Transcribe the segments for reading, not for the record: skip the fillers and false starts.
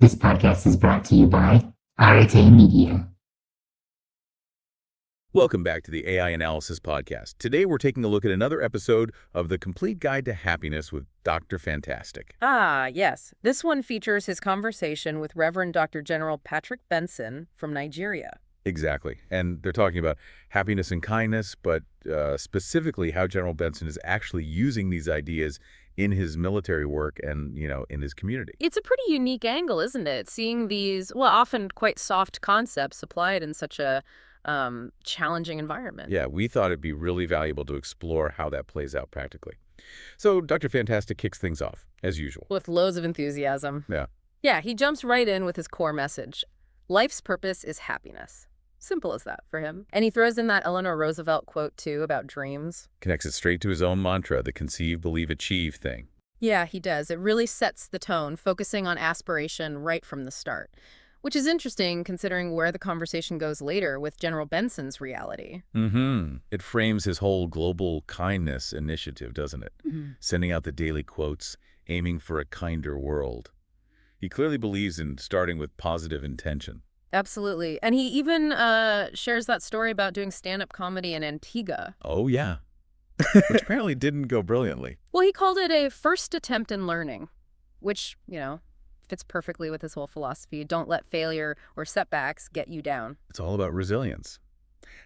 This podcast is brought to you by Arete Media. Welcome back to the AI Analysis Podcast. Today we're taking a look at another episode of The Complete Guide to Happiness with Dr. Fantastic. Ah, yes. This one features his conversation with Reverend Dr. General Patrick Benson from Nigeria. Exactly. And they're talking about happiness and kindness, but specifically how General Benson is actually using these ideas in his military work and, in his community. It's a pretty unique angle, isn't it? Seeing these, often quite soft concepts applied in such a challenging environment. Yeah, we thought it'd be really valuable to explore how that plays out practically. So Dr. Fantastic kicks things off, as usual. With loads of enthusiasm. Yeah. Yeah, he jumps right in with his core message. Life's purpose is happiness. Simple as that for him. And he throws in that Eleanor Roosevelt quote, too, about dreams. Connects it straight to his own mantra, the conceive, believe, achieve thing. Yeah, he does. It really sets the tone, focusing on aspiration right from the start. Which is interesting considering where the conversation goes later with General Benson's reality. It frames his whole global kindness initiative, doesn't it? Sending out the daily quotes, aiming for a kinder world. He clearly believes in starting with positive intention. Absolutely. And he even shares that story about doing stand-up comedy in Antigua. Oh, yeah. Which apparently didn't go brilliantly. Well, he called it a first attempt in learning, which, fits perfectly with his whole philosophy. Don't let failure or setbacks get you down. It's all about resilience.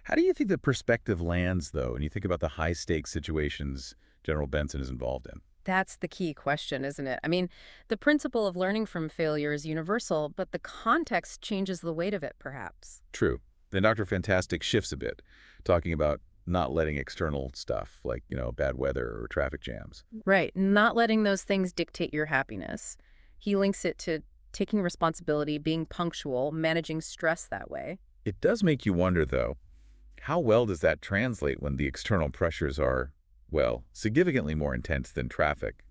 How do you think the perspective lands, though, when you think about the high-stakes situations General Benson is involved in? That's the key question, isn't it? I mean, the principle of learning from failure is universal, but the context changes the weight of it, perhaps. True. Then Dr. Fantastic shifts a bit, talking about not letting external stuff like, bad weather or traffic jams. Right. Not letting those things dictate your happiness. He links it to taking responsibility, being punctual, managing stress that way. It does make you wonder, though, how well does that translate when the external pressures are, significantly more intense than traffic,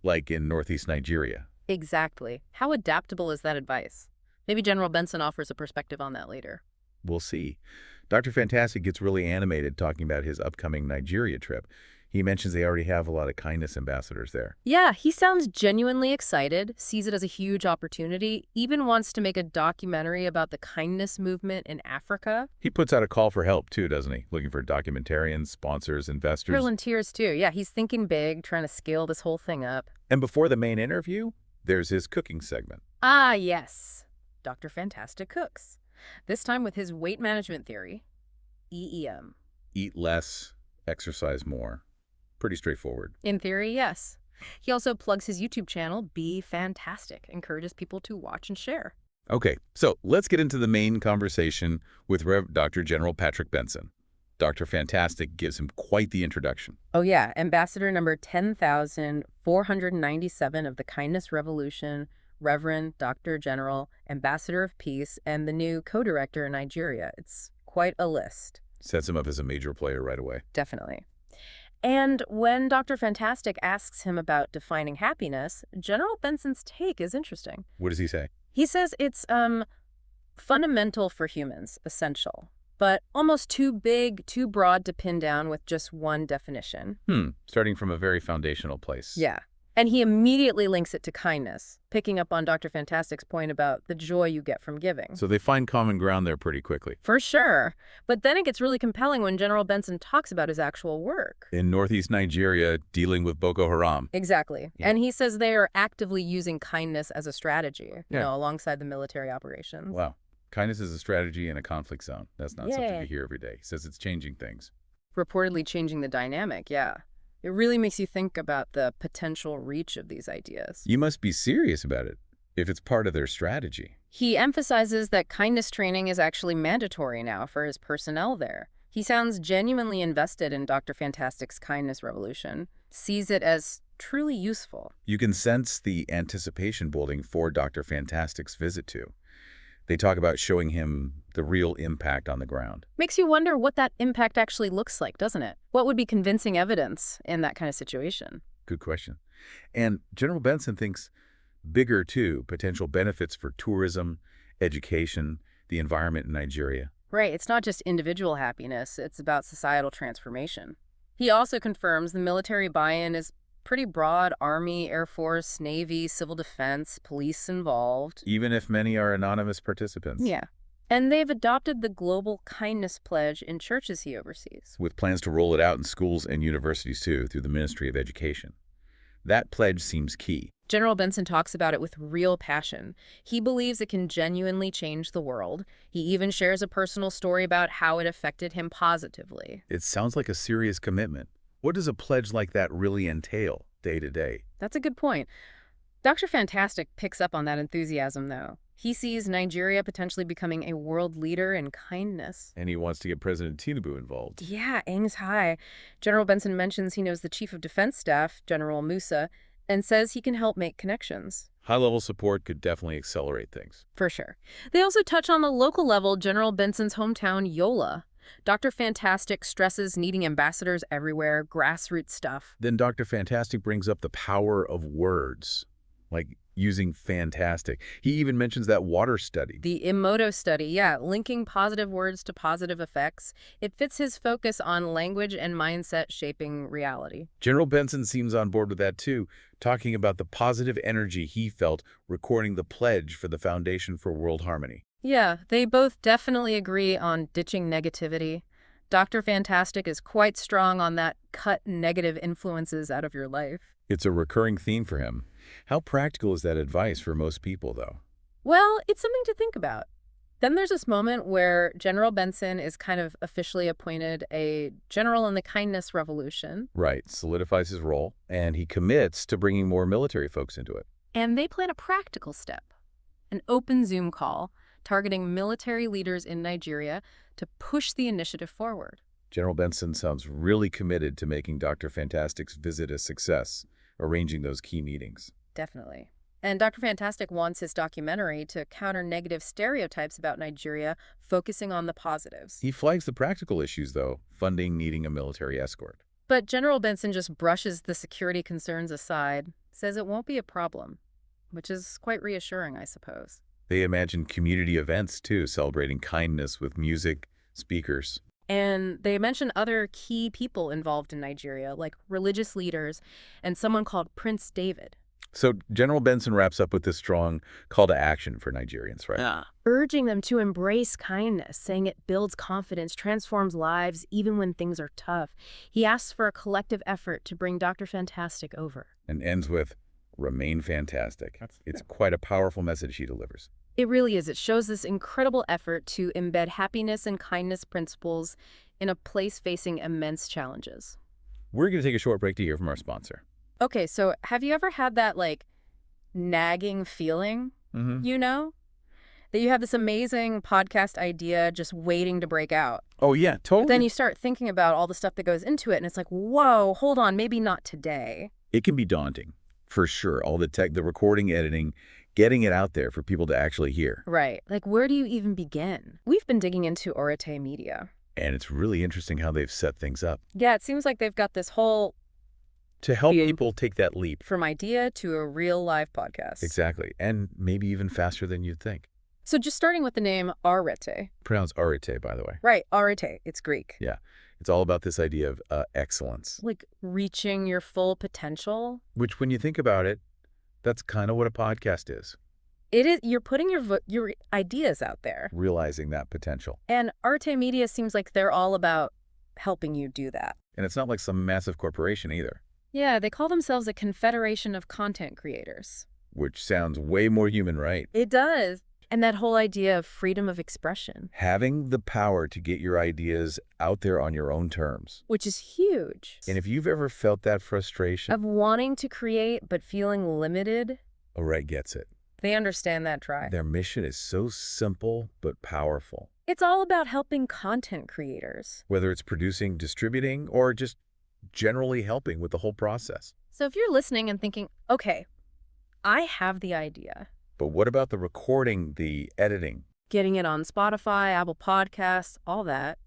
like in northeast Nigeria? Exactly. How adaptable is that advice? Maybe General Benson offers a perspective on that later. We'll see. Dr. Fantastic gets really animated talking about his upcoming Nigeria trip. He mentions they already have a lot of kindness ambassadors there. Yeah, he sounds genuinely excited, sees it as a huge opportunity, even wants to make a documentary about the kindness movement in Africa. He puts out a call for help, too, doesn't he? Looking for documentarians, sponsors, investors. Volunteers, too. Yeah, he's thinking big, trying to scale this whole thing up. And before the main interview, there's his cooking segment. Ah, yes. Dr. Fantastic cooks. This time with his weight management theory, EEM. Eat less, exercise more. Pretty straightforward. In theory, yes. He also plugs his YouTube channel, Be Fantastic, encourages people to watch and share. Okay, so let's get into the main conversation with Dr. General Patrick Benson. Dr. Fantastic gives him quite the introduction. Oh yeah, Ambassador number 10,497 of the Kindness Revolution, Reverend Dr. General, Ambassador of Peace, and the new co-director in Nigeria. It's quite a list. Sets him up as a major player right away. Definitely. And when Dr. Fantastic asks him about defining happiness, General Benson's take is interesting. What does he say? He says it's fundamental for humans, essential, but almost too big, too broad to pin down with just one definition. Starting from a very foundational place. Yeah. And he immediately links it to kindness, picking up on Dr. Fantastic's point about the joy you get from giving. So they find common ground there pretty quickly. For sure. But then it gets really compelling when General Benson talks about his actual work. In northeast Nigeria, dealing with Boko Haram. Exactly. Yeah. And he says they are actively using kindness as a strategy, alongside the military operations. Wow. Kindness is a strategy in a conflict zone. That's not something Yeah. you hear every day. He says it's changing things. Reportedly changing the dynamic, yeah. It really makes you think about the potential reach of these ideas. You must be serious about it if it's part of their strategy. He emphasizes that kindness training is actually mandatory now for his personnel there. He sounds genuinely invested in Dr. Fantastic's kindness revolution, sees it as truly useful. You can sense the anticipation building for Dr. Fantastic's visit to. They talk about showing him the real impact on the ground. Makes you wonder what that impact actually looks like, doesn't it? What would be convincing evidence in that kind of situation? Good question. And General Benson thinks bigger, too, potential benefits for tourism, education, the environment in Nigeria. Right, it's not just individual happiness, it's about societal transformation. He also confirms the military buy-in is pretty broad: Army, Air Force, Navy, civil defense, police involved. Even if many are anonymous participants. Yeah. And they've adopted the Global Kindness Pledge in churches he oversees. With plans to roll it out in schools and universities too, through the Ministry of Education. That pledge seems key. General Benson talks about it with real passion. He believes it can genuinely change the world. He even shares a personal story about how it affected him positively. It sounds like a serious commitment. What does a pledge like that really entail day to day? That's a good point. Dr. Fantastic picks up on that enthusiasm, though. He sees Nigeria potentially becoming a world leader in kindness. And he wants to get President Tinubu involved. Yeah, aim's high. General Benson mentions he knows the Chief of Defense Staff, General Musa, and says he can help make connections. High-level support could definitely accelerate things. For sure. They also touch on the local level, General Benson's hometown, Yola. Dr. Fantastic stresses needing ambassadors everywhere, grassroots stuff. Then Dr. Fantastic brings up the power of words, like using fantastic. He even mentions that water study. The Emoto study, yeah, linking positive words to positive effects. It fits his focus on language and mindset shaping reality. General Benson seems on board with that too, talking about the positive energy he felt recording the pledge for the Foundation for World Harmony. Yeah, they both definitely agree on ditching negativity. Dr. Fantastic is quite strong on that cut negative influences out of your life. It's a recurring theme for him. How practical is that advice for most people, though? Well, it's something to think about. Then there's this moment where General Benson is kind of officially appointed a general in the kindness revolution. Right, solidifies his role, and he commits to bringing more military folks into it. And they plan a practical step, an open Zoom call targeting military leaders in Nigeria to push the initiative forward. General Benson sounds really committed to making Dr. Fantastic's visit a success, arranging those key meetings. Definitely. And Dr. Fantastic wants his documentary to counter negative stereotypes about Nigeria, focusing on the positives. He flags the practical issues, though, funding needing a military escort. But General Benson just brushes the security concerns aside, says it won't be a problem, which is quite reassuring, I suppose. They imagine community events, too, celebrating kindness with music, speakers. And they mention other key people involved in Nigeria, like religious leaders and someone called Prince David. So General Benson wraps up with this strong call to action for Nigerians, right? Yeah. Urging them to embrace kindness, saying it builds confidence, transforms lives, even when things are tough. He asks for a collective effort to bring Dr. Fantastic over. And ends with, remain fantastic. It's quite a powerful message he delivers. It really is. It shows this incredible effort to embed happiness and kindness principles in a place facing immense challenges. We're going to take a short break to hear from our sponsor. Okay, so have you ever had that, nagging feeling, you know? That you have this amazing podcast idea just waiting to break out. Oh, yeah, totally. But then you start thinking about all the stuff that goes into it, and it's like, whoa, hold on, maybe not today. It can be daunting, for sure. All the tech, the recording, editing, getting it out there for people to actually hear. Right. Where do you even begin? We've been digging into Arete Media. And it's really interesting how they've set things up. Yeah, it seems like they've got this whole... To help people take that leap. From idea to a real live podcast. Exactly. And maybe even faster than you'd think. So just starting with the name Arete. Pronounced Arete, by the way. Right, Arete. It's Greek. Yeah. It's all about this idea of excellence. Reaching your full potential. Which, when you think about it, that's kind of what a podcast is. It is. You're putting your ideas out there. Realizing that potential. And Arete Media seems like they're all about helping you do that. And it's not like some massive corporation either. Yeah, they call themselves a confederation of content creators. Which sounds way more human, right? It does. And that whole idea of freedom of expression. Having the power to get your ideas out there on your own terms. Which is huge. And if you've ever felt that frustration... Of wanting to create but feeling limited... Arete gets it. They understand that drive. Their mission is so simple but powerful. It's all about helping content creators. Whether it's producing, distributing, or just generally helping with the whole process. So if you're listening and thinking, okay, I have the idea. But what about the recording, the editing? Getting it on Spotify, Apple Podcasts, all that.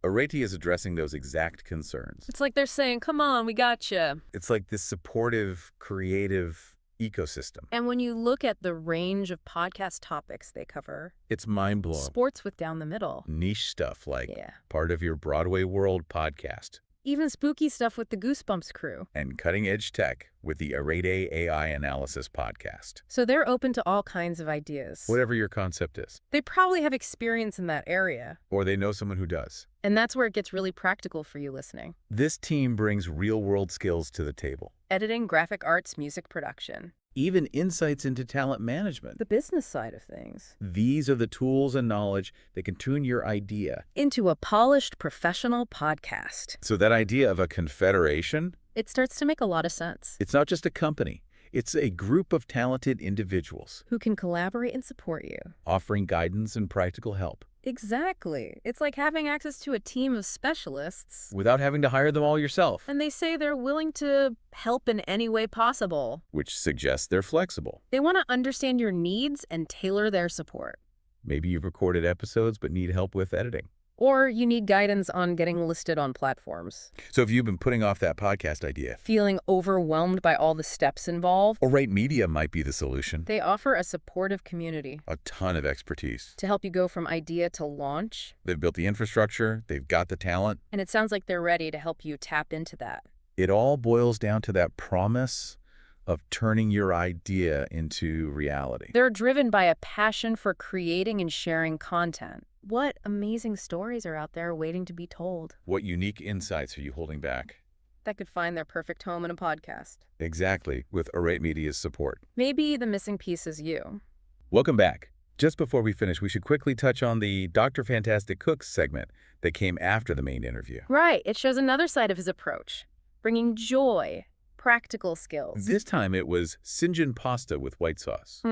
Arete is addressing those exact concerns. It's like they're saying, come on, we got you. It's like this supportive, creative ecosystem. And when you look at the range of podcast topics they cover, it's mind-blowing. Sports with down the middle. Niche stuff like part of your Broadway World podcast. even spooky stuff with the Goosebumps crew. And cutting-edge tech with the Arete AI Analysis podcast. So they're open to all kinds of ideas. Whatever your concept is. They probably have experience in that area. Or they know someone who does. And that's where it gets really practical for you listening. This team brings real-world skills to the table. Editing, graphic arts, music production. Even insights into talent management. The business side of things. These are the tools and knowledge that can tune your idea into a polished professional podcast. So that idea of a confederation, it starts to make a lot of sense. It's not just a company. It's a group of talented individuals who can collaborate and support you, offering guidance and practical help. Exactly. It's like having access to a team of specialists without having to hire them all yourself. And they say they're willing to help in any way possible. Which suggests they're flexible. They want to understand your needs and tailor their support. Maybe you've recorded episodes but need help with editing. Or you need guidance on getting listed on platforms. So if you've been putting off that podcast idea, feeling overwhelmed by all the steps involved, Arete Media might be the solution. They offer a supportive community. A ton of expertise. To help you go from idea to launch. They've built the infrastructure, they've got the talent. And it sounds like they're ready to help you tap into that. It all boils down to that promise of turning your idea into reality. They're driven by a passion for creating and sharing content. What amazing stories are out there waiting to be told? What unique insights are you holding back? That could find their perfect home in a podcast. Exactly, with Arete Media's support. Maybe the missing piece is you. Welcome back. Just before we finish, we should quickly touch on the Dr. Fantastic Cooks segment that came after the main interview. Right, it shows another side of his approach, bringing joy, practical skills. This time it was St. John pasta with white sauce,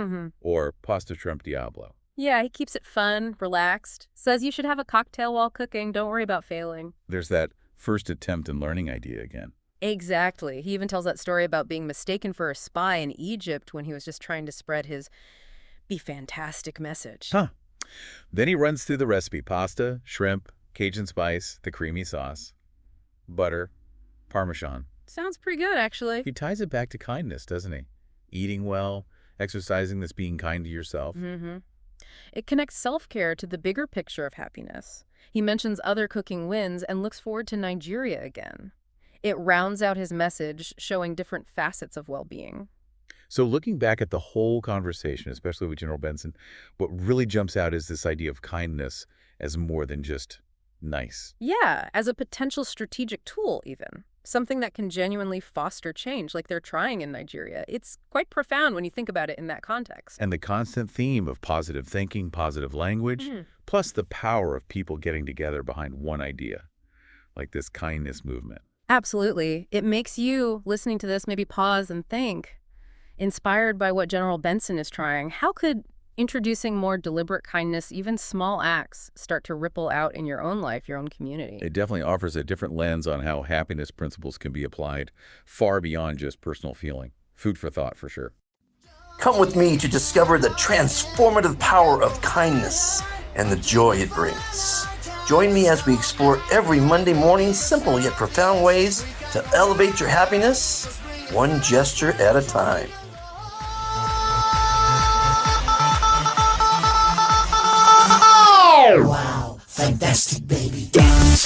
or pasta shrimp diablo. Yeah, he keeps it fun, relaxed, says you should have a cocktail while cooking, don't worry about failing. There's that first attempt in learning idea again. Exactly. He even tells that story about being mistaken for a spy in Egypt when he was just trying to spread his be fantastic message. Then he runs through the recipe: pasta, shrimp, Cajun spice, the creamy sauce, butter, Parmesan. Sounds pretty good, actually. He ties it back to kindness, doesn't he? Eating well, exercising, this being kind to yourself. It connects self-care to the bigger picture of happiness. He mentions other cooking wins and looks forward to Nigeria again. It rounds out his message, showing different facets of well-being. So looking back at the whole conversation, especially with General Benson, what really jumps out is this idea of kindness as more than just nice. Yeah, as a potential strategic tool even. Something that can genuinely foster change like they're trying in Nigeria. It's quite profound when you think about it in that context. And the constant theme of positive thinking, positive language, plus the power of people getting together behind one idea, like this kindness movement. Absolutely. It makes you, listening to this, maybe pause and think, inspired by what General Benson is trying, how could introducing more deliberate kindness, even small acts, start to ripple out in your own life, your own community? It definitely offers a different lens on how happiness principles can be applied far beyond just personal feeling. Food for thought, for sure. Come with me to discover the transformative power of kindness and the joy it brings. Join me as we explore every Monday morning simple yet profound ways to elevate your happiness, one gesture at a time. Wow, fantastic, baby. Dance.